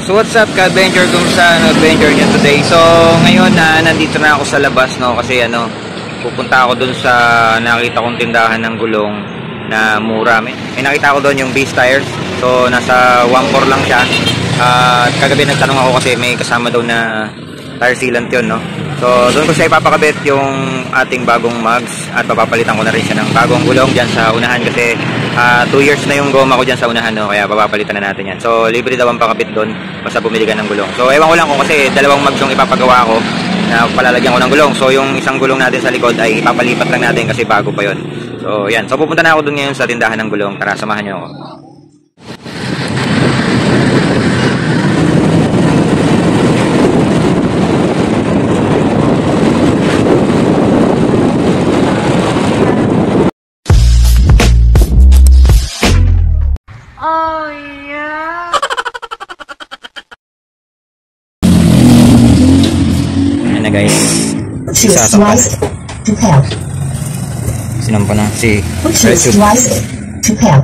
So what's up ka-adventure, kumusta adventure nyo today? So ngayon nandito na ako sa labas, no, kasi pupunta ako dun sa nakita kong tindahan ng gulong na mura. May nakita ko doon yung base tires. So nasa 1.4 lang siya. At kagabi nagtanong ako kasi may kasama daw na tire sealant yun, no. So doon ko siya ipapakabit yung ating bagong mugs at papapalitan ko na rin siya ng bagong gulong dyan sa unahan kasi 2 years na yung goma ko dyan sa unahan, no, kaya papapalitan na natin yan. So libre daw ang pakabit doon basta bumili ka ng gulong. So ewan ko lang kung kasi dalawang mugs yung ipapagawa ko na palalagyan ko ng gulong. So yung isang gulong natin sa likod ay ipapalipat lang natin kasi bago pa yon. So yan, so pupunta na ako doon ngayon sa tindahan ng gulong. Tara, samahan nyo ako. Oh yeah. Ayan na guys. Isasampa na. Sinampa na si Red Tube.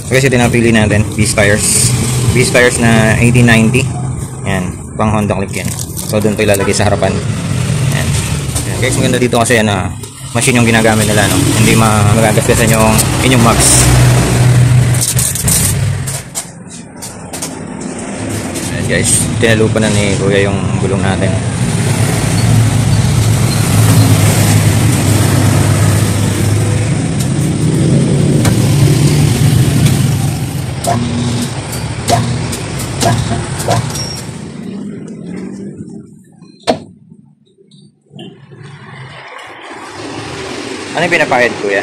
Guys, ito napili natin. Beast tires. Beast tires na 1890. Ayan. Pang Honda Click yan. So doon ito ilalagay sa harapan. Ayan. Ayan. Guys, maganda dito kasi machine yung ginagamit nila, no? Hindi magagasgasan yung inyong mugs. Ayan guys, tinalupan na ni Kuya yung gulong natin. Ano yung pinapahid, Kuya?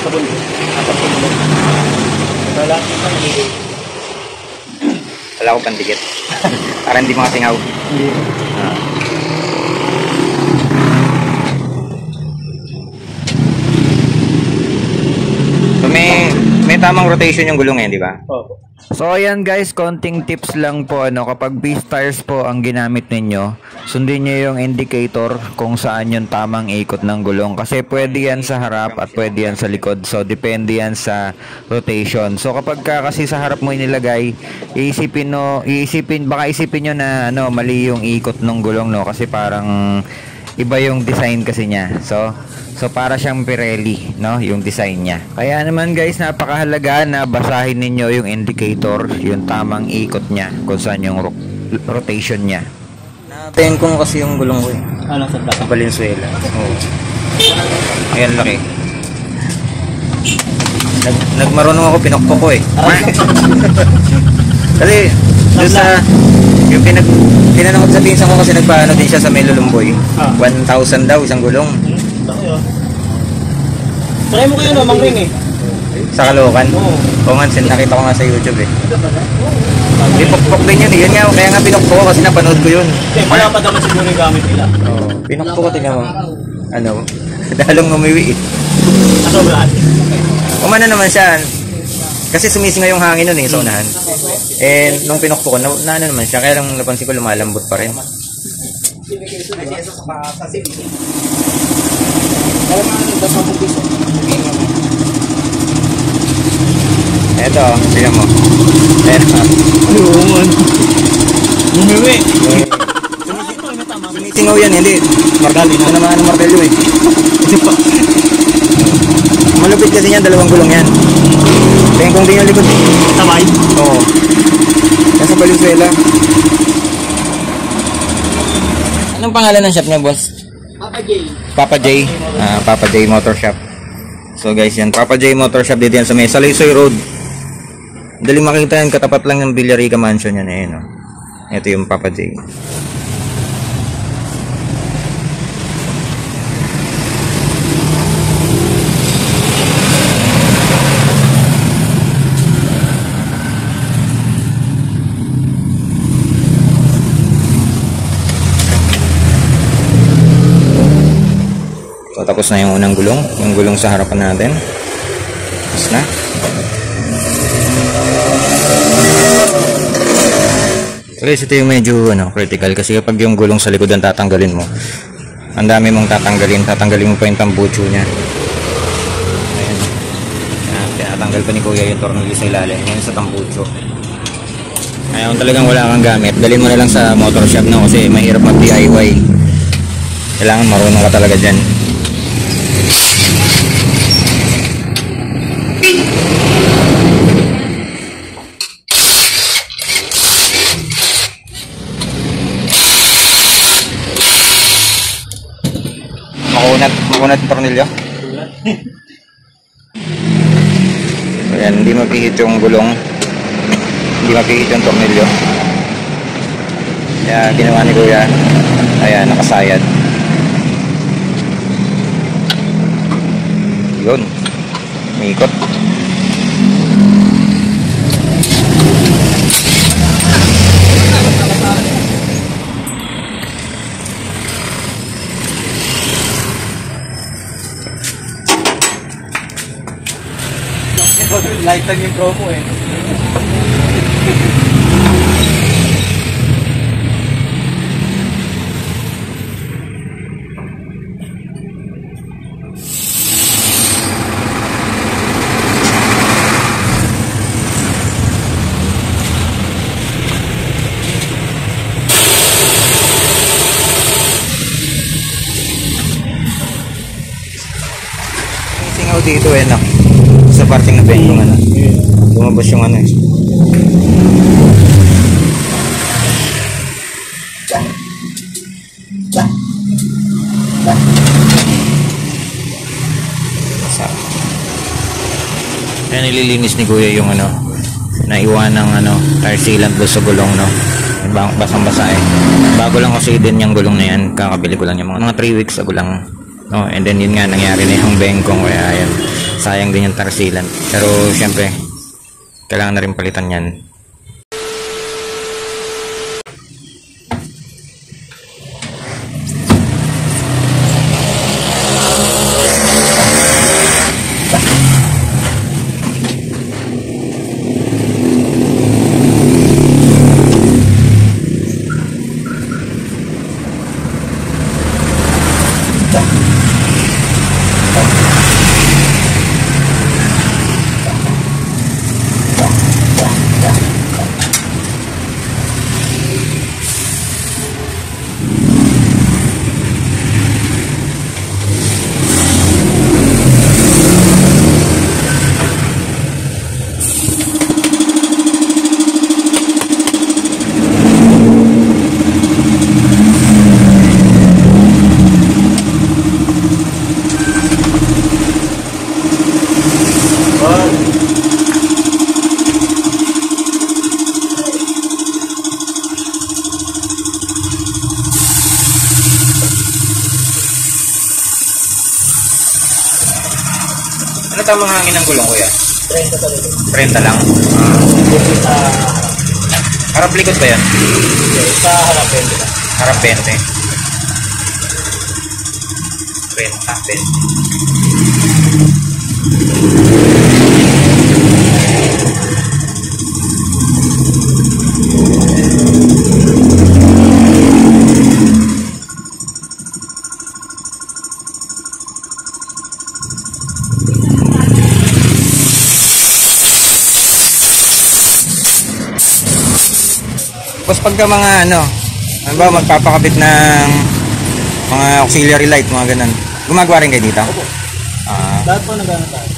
Sabon. Wala akong pandigit. Wala akong pandikit. Para hindi mga singaw. Hindi. So may tamang rotation yung gulong yan, di ba? Opo. So ayan guys, konting tips lang po, kapag beast tires po ang ginamit ninyo, sundin nyo yung indicator kung saan yung tamang ikot ng gulong kasi pwede yan sa harap at pwede yan sa likod. So depende yan sa rotation. So kapag kasi sa harap mo inilagay, baka isipin nyo na mali yung ikot ng gulong, no, kasi parang iba yung design kasi niya. So para siyang Pirelli, no, yung design niya. Kaya naman guys, napakahalaga na basahin ninyo yung indicator, yung tamang ikot niya, kung saan yung rotation niya. Natin kung kasi yung gulong ko Ano sa plaka? Valenzuela. Oo. Ayan, laki. Nagmarunong ako, pinokpok ko Kasi doon sa yung tinanong ko sa pinsan ko kasi nagpaano din siya sa Melolumboy. 1,000 daw isang gulong. Try mo kayo namang ring Sa Caloocan? Oo. Nga, nakita ko nga sa YouTube Pinokpok din yun. Yun nga, kaya nga pinokpok ko kasi napanood ko yun. Wala pa naman siguro yung gamit nila. Pinokpok ko, tingnan mo. Dalong umiwi Ano ba? Umana naman siya. Kasi sumisinga yung hangin nun sa unahan. Nung pinokpok ko, naman siya. Kaya lang napansin ko lumalambot pa rin. Eto, tingnan mo. Umiwi. Sumisingaw yan, hindi. Margali. Ano naman ang martelyo Malupit kasi yan, dalawang gulong yan. Tingnan kung di yung likod. Sabay? Oo. Yan sa Valenzuela. Anong pangalan ng shop niya, boss? Papa J. Papa J. Papa J Motor Shop. So guys, yan. Papa J Motor Shop dito yan sa may Saloysoy Road. Dali makita yan, katapat lang ng Villarica Mansion yan. Ito yung Papa J. So tapos na yung unang gulong, yung gulong sa harapan natin. Tapos na. So guys, ito yung medyo critical kasi kapag yung gulong sa likod ang tatanggalin mo, ang dami mong tatanggalin mo pa yung tambucho niya. Ayan. tinatanggal pa ni Kuya yung tornilyo sa ilalim. Yan sa tambucho. Kaya kung talagang wala kang gamit, dalhin mo na lang sa motor shop, no? Kasi mahirap mag-DIY. Kailangan marunong ka talaga dyan. Makunat yung tornilyo. Ayan, hindi mapihit yung gulong. Hindi mapihit yung tornilyo. Kaya ginawa ni Kuya, ayan, nakasayad. Yun, umikot. Light lang yung promo eh. Singaw dito eh, no? Sa parting na bengkong ano. Lumabas yung ano eh. Kaya nililinis ni Kuya yung ano, naiwan ng ano, tire sealant doon sa gulong, no? Basang-basa eh. Bago lang kasi din yung gulong na yan. Kakabili ko lang yung mga 3 weeks ago lang. No, and then yun nga, nangyari na yung bengkong. Kaya ayan, sayang din yung tire sealant. Pero syempre, kailangan na rin palitan yan. Ano tamang hangin ng gulong, Kuya? 30 talaga. 30 lang. Sa Harap likod ba yan? sa harap 20 lang. Harap 20. 30. Tapos pagka mga ano ba magpapakabit ng mga auxiliary light, mga ganun, gumagawa rin kayo dito? Opo. Ah, Lahat po nagano tayo.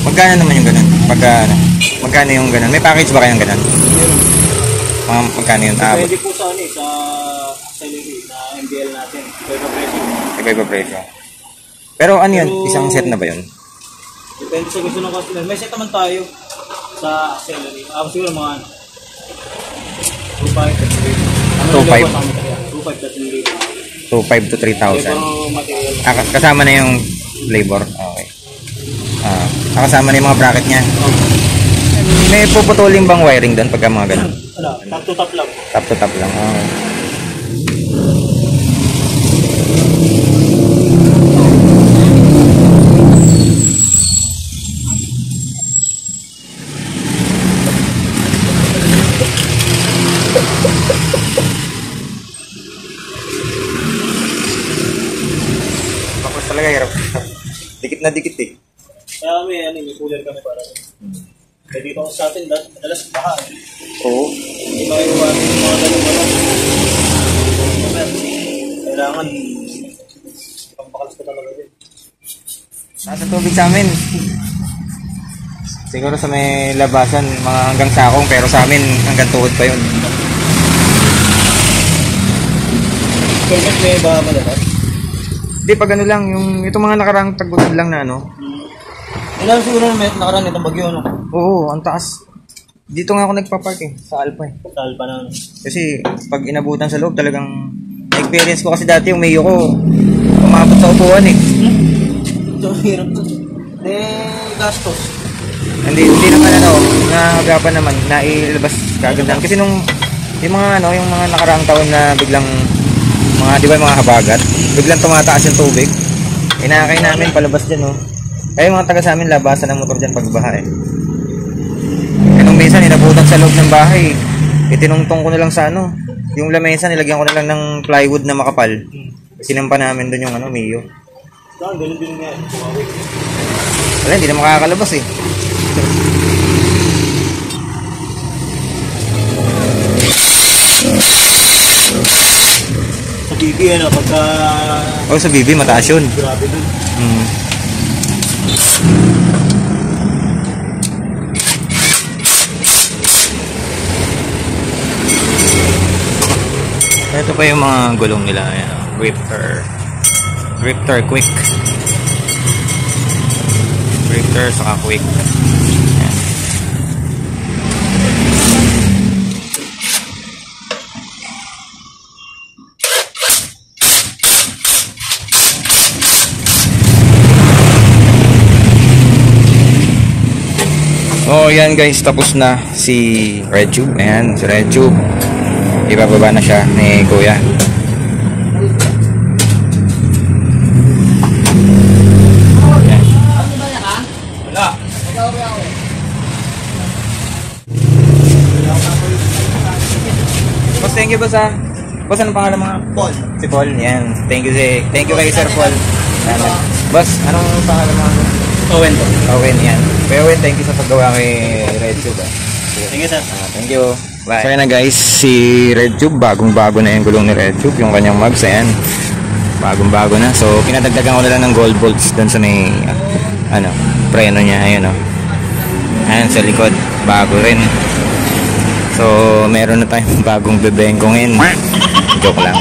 magkano naman yung ganun? Pagka ano, magkano yung ganun? May package ba kayong ganun? Mga magkano yung abot? Depende po sa ano eh, sa salary na MBL natin. Iba presyo. Iba-iba presyo. Pero ano yun? Isang set na ba yun? Depende sa gusto ng customer. May set naman tayo sa salary. Siguro mga ano. 2.5 to 3,000. 2.5 to 3,000. Kasama na yung labor. Okay. Kasama na yung mga bracket niya. May puputulin bang wiring doon pagka mga ganun? Ano? Top to top lang. Top to top lang. Okay. Bakit talaga hirap. Dikit na dikit eh. Kaya may cooler kami para. Kaya dito ako sa atin, madalas baha. Oo. Hindi maiwan yung mga ganun-ganun. Kailangan, pampakalas ko talaga din. Nasa tubig sa amin. Siguro sa may labasan, mga hanggang sakong, pero sa amin hanggang tuhod pa yun. Permit may baha malabas? Hindi, pag ano lang, itong mga nakarang tagutod lang na ano. Ilan siguro na may nakaraan itong bagyo, no? Oo, ang taas. Dito nga ako nagpa-park sa Alpa eh. Sa Alpa na. Kasi pag inabutan sa loob talagang na-experience ko kasi dati yung mayo ko umabot sa upuan eh. Ito, hirap to. Gastos. Hindi naman naagapan naman, nailabas kagad lang. Kasi yung mga nakaraang taon na biglang di ba mga habagat, biglang tumataas yung tubig. Inakay namin palabas dyan Kaya yung mga taga sa amin labasan ng motor dyan pagbaha eh. Nung minsan inabutan sa loob ng bahay, itinungtong ko na lang sa yung lamesa, nilagyan ko na lang ng plywood na makapal. Sinampa namin doon yung Mio. Saan, ganun din nga. Wala, hindi na makakalabas eh. Sa BB pagka... Sa BB mataas yun. Grabe dun. Ito pa yung mga gulong nila. Gripter Quick. Gripter saka Quick. Ayan. Yan guys, tapos na si Red Tube. Ayan, si Red Tube. Ibababa na siya ni Kuya. Ayan. Boss, thank you boss ha. Boss, anong pangalan mo? Paul. Si Paul, yan. Thank you kay Sir Paul. Boss, anong pangalan mo? Owen po. Owen, yan. Kuya Owen, thank you sa paggawa kay Red Tube. Thank you, sir. Thank you. Bye. So, na guys, si Red Tube, bagong-bago na yung gulong ni Red Tube. Yung kanyang mags, ayan. Bagong-bago na. So, pinadagdagan ko na lang ng gold bolts doon sa may, preno niya. Ayun, Ayan, sa likod. Bago rin. So, meron na tayong bagong bebengkongin. Joke lang.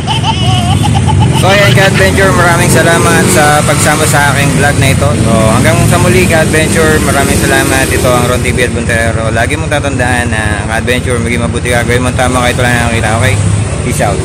So ayan ka-adventure, maraming salamat sa pagsama sa aking vlog na ito. So hanggang sa muli ka-adventure, maraming salamat. Ito ang Ron TV Adventurero. Lagi mong tatandaan na ka-adventure, maging mabuti ka, gawin mong tama kahit wala na nakita. Okay? Peace out.